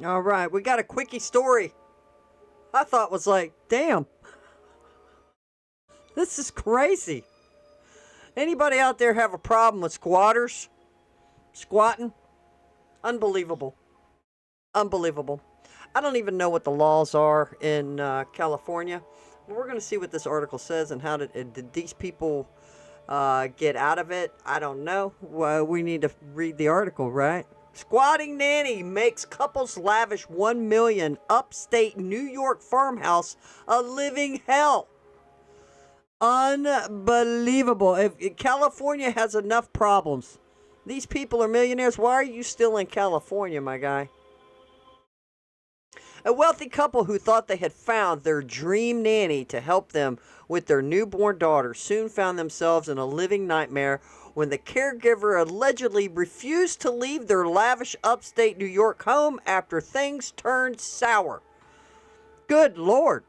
All right, we got a quickie story. I thought was like, damn, this is crazy. Anybody out there have a problem with squatters? Squatting? Unbelievable. Unbelievable. I don't even know what the laws are in California. We're going to see what this article says and how did these people get out of it. I don't know. Well, we need to read the article, right? Squatting nanny makes couples lavish 1 million upstate New York farmhouse a living hell. Unbelievable. If California has enough problems, these people are millionaires. Why are you still in California, my guy? A wealthy couple who thought they had found their dream nanny to help them with their newborn daughter soon found themselves in a living nightmare when the caregiver allegedly refused to leave their lavish upstate New York home after things turned sour. Good Lord.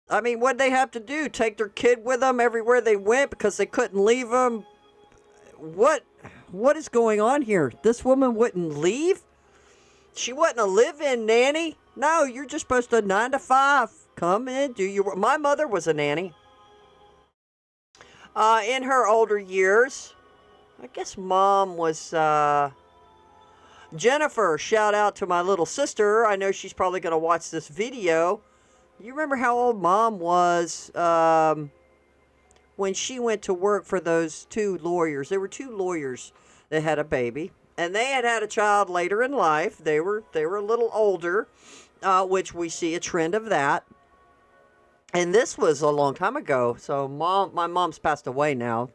I mean, what'd they have to do? Take their kid with them everywhere they went because they couldn't leave them? What? What is going on here? This woman wouldn't leave? She wasn't a live-in nanny. No, you're just supposed to 9 to 5. Come in, do your work. My mother was a nanny. In her older years, I guess mom was, Jennifer, shout out to my little sister. I know she's probably going to watch this video. You remember how old mom was when she went to work for those two lawyers? There were two lawyers that had a baby, and they had a child later in life. They were a little older, which we see a trend of that. And this was a long time ago. So my mom's passed away now.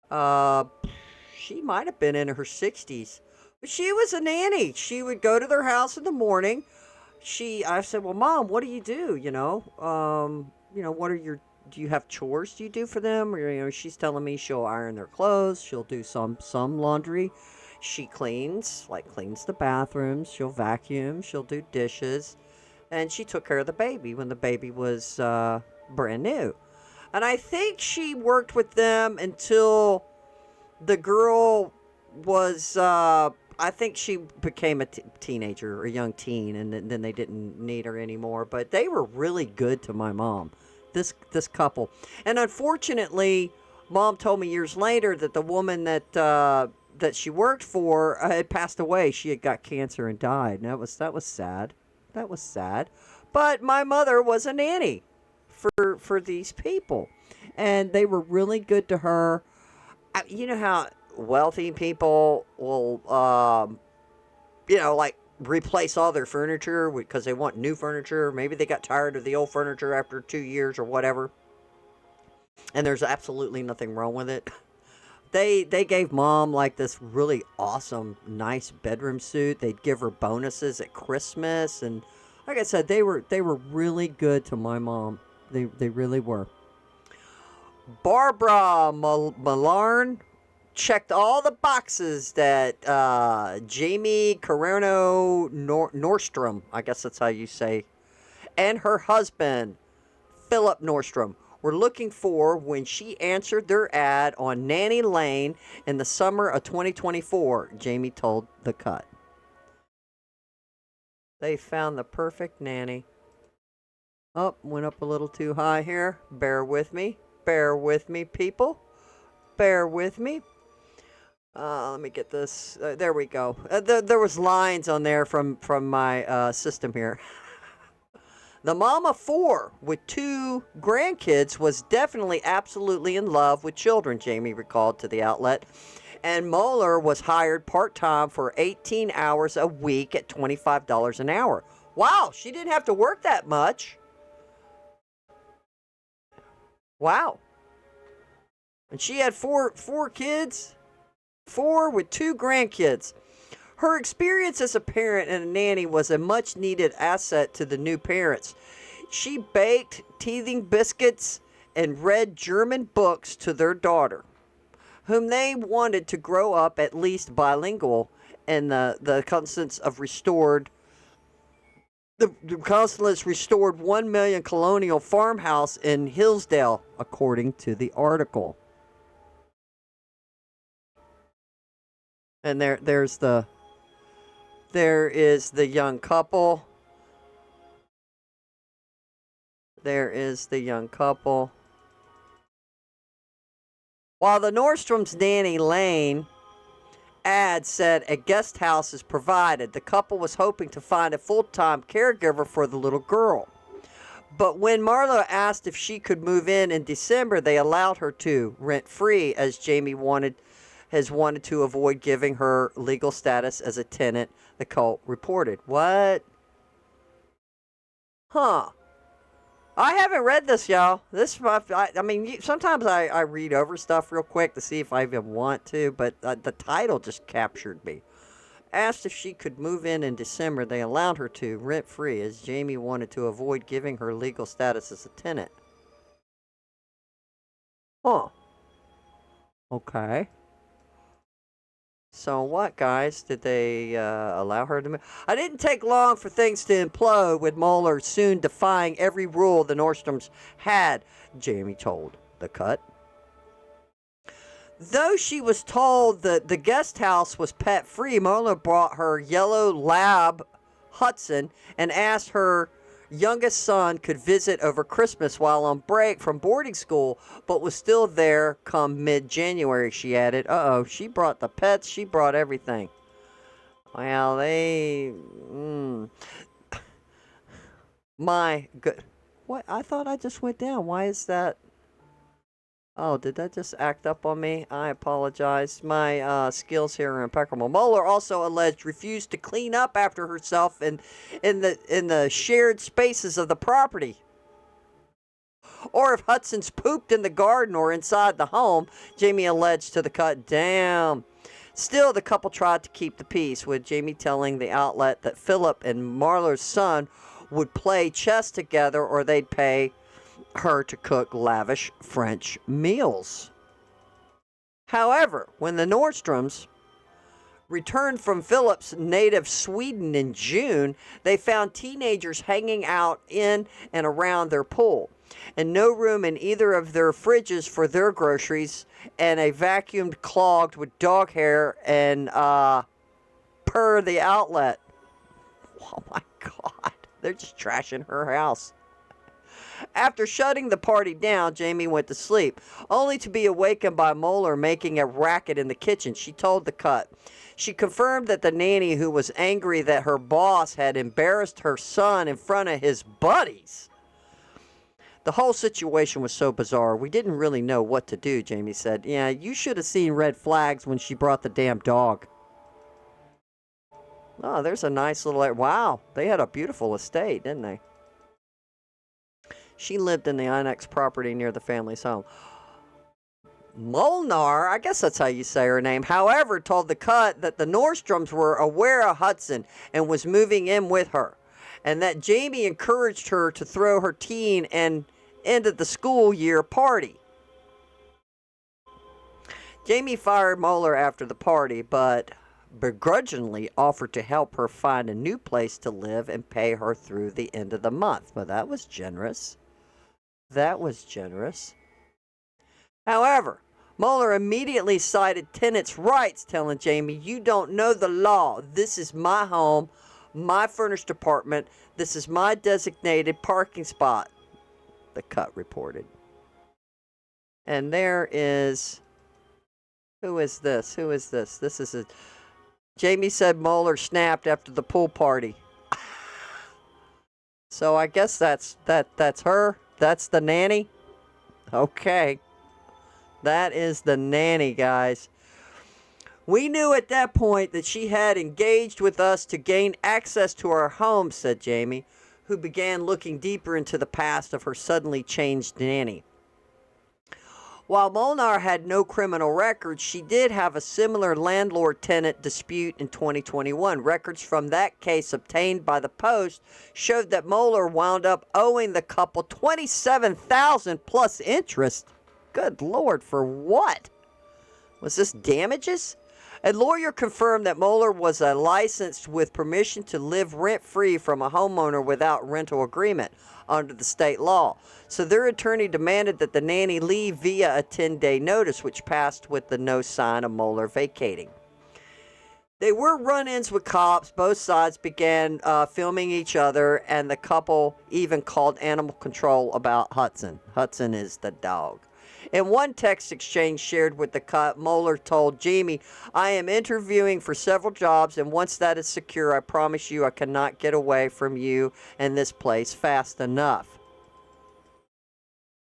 Uh, she might have been in her 60s. But she was a nanny. She would go to their house in the morning. I said, well, Mom, what do you do? What are your, do you have chores do you do for them? Or, she's telling me she'll iron their clothes. She'll do some laundry. She cleans the bathrooms. She'll vacuum. She'll do dishes. And she took care of the baby when the baby was brand new. And I think she worked with them until the girl was, I think she became a teenager or a young teen, and then they didn't need her anymore. But they were really good to my mom, this couple. And unfortunately, Mom told me years later that the woman that she worked for had passed away. She had got cancer and died. And that was sad. That was sad. But my mother was a nanny for these people, and they were really good to her. You know how wealthy people will, like replace all their furniture because they want new furniture. Maybe they got tired of the old furniture after 2 years or whatever, and there's absolutely nothing wrong with it. They gave mom like this really awesome, nice bedroom suit. They'd give her bonuses at Christmas, and like I said, they were really good to my mom. They really were. Barbara Malarn checked all the boxes that Jamie Carrano Nordstrom, I guess that's how you say, and her husband, Philip Nordstrom, were looking for when she answered their ad on Nanny Lane in the summer of 2024, Jamie told The Cut. They found the perfect nanny. Oh, went up a little too high here. Bear with me. Bear with me, people. Bear with me. Let me get this. There we go. There was lines on there from my system here. The mom of 4 with 2 grandkids was definitely absolutely in love with children, Jamie recalled to the outlet. And Moeller was hired part-time for 18 hours a week at $25 an hour. Wow, she didn't have to work that much. Wow. And she had four kids, 4 with 2 grandkids. Her experience as a parent and a nanny was a much-needed asset to the new parents. She baked teething biscuits and read German books to their daughter, whom they wanted to grow up at least bilingual in the constance of restored. The Constance restored 1 million colonial farmhouse in Hillsdale, according to the article. And there's the There is the young couple. There is the young couple. While the Nordstrom's Nanny Lane ad said a guest house is provided, the couple was hoping to find a full-time caregiver for the little girl. But when Marlo asked if she could move in December, they allowed her to, rent-free, as Jamie has wanted to avoid giving her legal status as a tenant, the cult reported. What? Huh. I haven't read this, y'all. I mean, sometimes I read over stuff real quick to see if I even want to, but the title just captured me. Asked if she could move in December, they allowed her to, rent-free, as Jamie wanted to avoid giving her legal status as a tenant. Huh. Okay. So what, guys? Did they allow her to move? I didn't take long for things to implode, with Moeller soon defying every rule the Nordstroms had, Jamie told The Cut. Though she was told that the guest house was pet-free, Moeller brought her yellow lab, Hudson, and asked her youngest son could visit over Christmas while on break from boarding school, but was still there come mid-January, she added. Uh-oh, she brought the pets, she brought everything. Well, my good... What? I thought I just went down. Why is that? Oh, did that just act up on me? I apologize. My skills here are impeccable. Moeller also alleged refused to clean up after herself in the shared spaces of the property. Or if Hudson's pooped in the garden or inside the home, Jamie alleged to The Cut. Damn. Still, the couple tried to keep the peace, with Jamie telling the outlet that Philip and Marlo's son would play chess together or they'd pay her to cook lavish French meals. However, when the Nordstroms returned from Philip's native Sweden in June, they found teenagers hanging out in and around their pool, and no room in either of their fridges for their groceries, and a vacuum clogged with dog hair and per the outlet. Oh my God, they're just trashing her house. After shutting the party down, Jamie went to sleep, only to be awakened by Moeller making a racket in the kitchen. She told The Cut. She confirmed that the nanny, who was angry that her boss had embarrassed her son in front of his buddies. The whole situation was so bizarre, we didn't really know what to do, Jamie said. Yeah, you should have seen red flags when she brought the damn dog. Oh, there's a nice little... Wow, they had a beautiful estate, didn't they? She lived in the annexed property near the family's home. Molnar, I guess that's how you say her name, however, told The Cut that the Nordstroms were aware of Hudson and was moving in with her, and that Jamie encouraged her to throw her teen and end of the school year party. Jamie fired Moeller after the party, but begrudgingly offered to help her find a new place to live and pay her through the end of the month. Well, that was generous. That was generous. However, Moeller immediately cited tenants' rights, telling Jamie, "You don't know the law. This is my home, my furnished apartment. This is my designated parking spot," The Cut reported. And there is... Who is this? Who is this? This is a... Jamie said Moeller snapped after the pool party. So I guess that's her. That's the nanny. Okay. That is the nanny, guys. We knew at that point that she had engaged with us to gain access to our home, said Jamie, who began looking deeper into the past of her suddenly changed nanny. While Molnar had no criminal records, she did have a similar landlord-tenant dispute in 2021. Records from that case obtained by the Post showed that Moeller wound up owing the couple $27,000 plus interest. Good Lord, for what? Was this damages? A lawyer confirmed that Moeller was licensed with permission to live rent-free from a homeowner without rental agreement under the state law. So their attorney demanded that the nanny leave via a 10-day notice, which passed with the no sign of Moeller vacating. They were run-ins with cops. Both sides began filming each other, and the couple even called animal control about Hudson. Hudson is the dog. In one text exchange shared with the cut, Moeller told Jamie, "I am interviewing for several jobs, and once that is secure, I promise you I cannot get away from you and this place fast enough."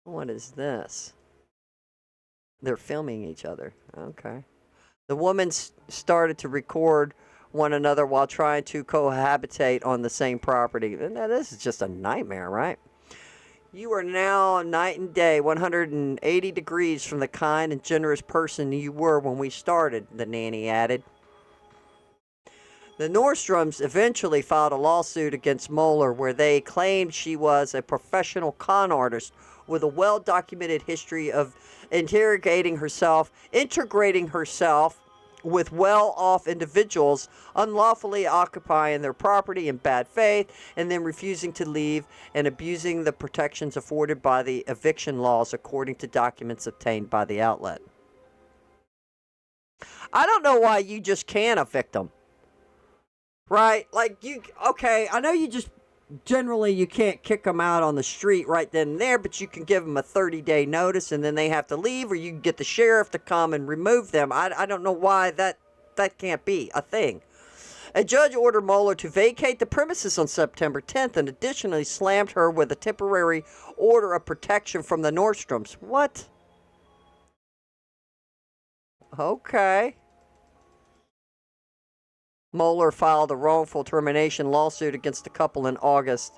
What is this? They're filming each other. Okay. The woman started to record one another while trying to cohabitate on the same property. Now, this is just a nightmare, right? "You are now night and day, 180 degrees from the kind and generous person you were when we started," the nanny added. The Nordstroms eventually filed a lawsuit against Moeller where they claimed she was a professional con artist with a well-documented history of integrating herself with well-off individuals, unlawfully occupying their property in bad faith, and then refusing to leave and abusing the protections afforded by the eviction laws, according to documents obtained by the outlet. I don't know why you just can't evict them. Right? Like, okay, I know generally you can't kick them out on the street right then and there, but you can give them a 30-day notice and then they have to leave, or you can get the sheriff to come and remove them. I don't know why that can't be a thing. A judge ordered Moeller to vacate the premises on September 10th and additionally slammed her with a temporary order of protection from the Nordstroms. What? Okay. Moeller filed a wrongful termination lawsuit against the couple in August.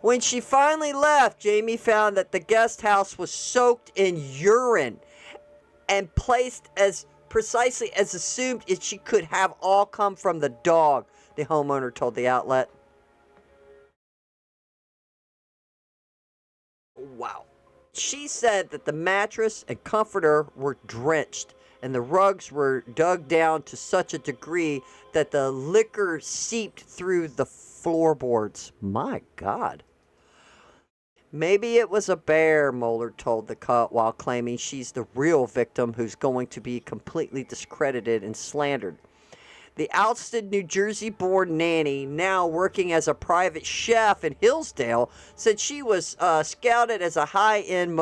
When she finally left, Jamie found that the guest house was soaked in urine and placed as precisely as assumed it she could have all come from the dog, the homeowner told the outlet. Wow. She said that the mattress and comforter were drenched and the rugs were dug down to such a degree that the liquor seeped through the floorboards. My God. Maybe it was a bear, Moeller told the cut, while claiming she's the real victim who's going to be completely discredited and slandered. The ousted New Jersey-born nanny, now working as a private chef in Hillsdale, said she was scouted as a high-end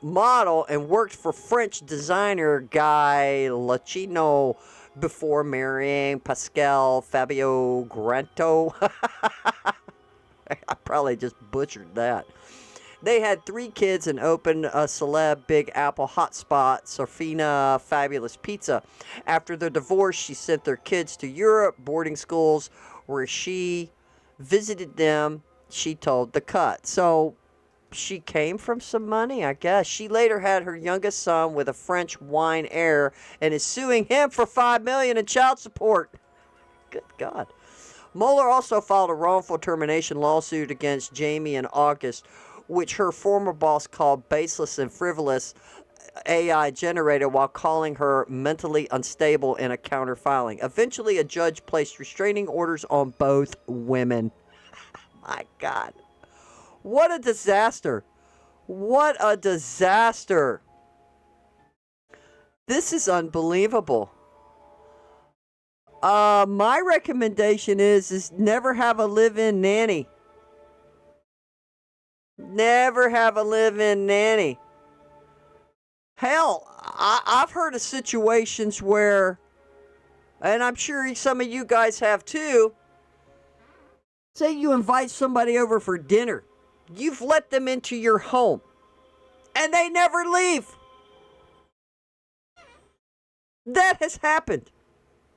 model and worked for French designer Guy Lachino before marrying Pascal Fabio Granto. I probably just butchered that. They had 3 kids and opened a celeb Big Apple hotspot, Sorfina Fabulous Pizza. After their divorce, she sent their kids to Europe boarding schools where she visited them, she told the cut. So she came from some money, I guess. She later had her youngest son with a French wine heir and is suing him for $5 million in child support. Good God. Moeller also filed a wrongful termination lawsuit against Jamie in August, which her former boss called baseless and frivolous, AI generated, while calling her mentally unstable in a counter-filing. Eventually, a judge placed restraining orders on both women. My God. What a disaster. What a disaster. This is unbelievable. My recommendation is never have a live-in nanny. Never have a live-in nanny. Hell, I've heard of situations where, and I'm sure some of you guys have too, say you invite somebody over for dinner. You've let them into your home, and they never leave. That has happened.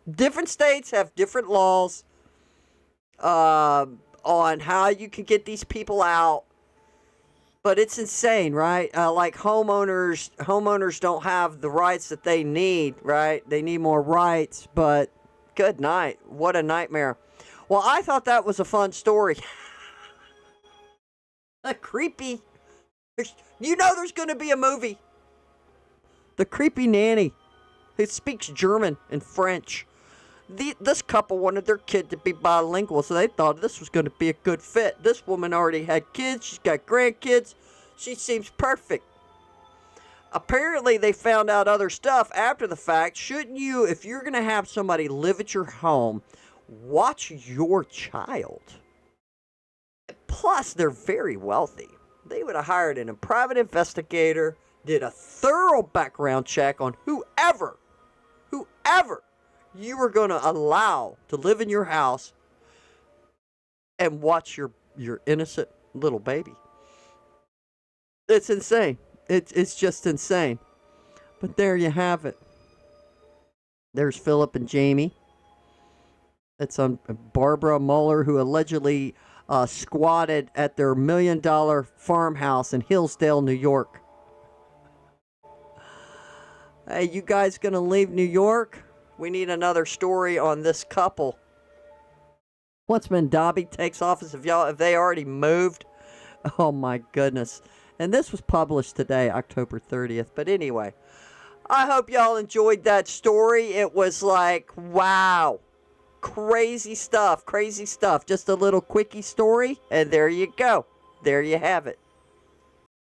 Different states have different laws on how you can get these people out. But it's insane, right? Like homeowners don't have the rights that they need, right? They need more rights, but good night. What a nightmare. Well, I thought that was a fun story. Creepy. There's going to be a movie. The Creepy Nanny, who speaks German and French. This couple wanted their kid to be bilingual, so they thought this was going to be a good fit. This woman already had kids. She's got grandkids. She seems perfect. Apparently, they found out other stuff after the fact. Shouldn't you, if you're going to have somebody live at your home, watch your child? Plus, they're very wealthy. They would have hired a private investigator, did a thorough background check on whoever you were going to allow to live in your house and watch your innocent little baby. It's insane. It's just insane. But there you have it. There's Philip and Jamie. It's on Barbara Mueller, who allegedly squatted at their $1 million farmhouse in Hillsdale, New York. Hey, you guys gonna leave New York? We need another story on this couple. Once Dobby takes office, if they already moved, oh my goodness. And this was published today, October 30th. But anyway, I hope y'all enjoyed that story. It was like, wow. Crazy stuff. Just a little quickie story. And there you go. There you have it.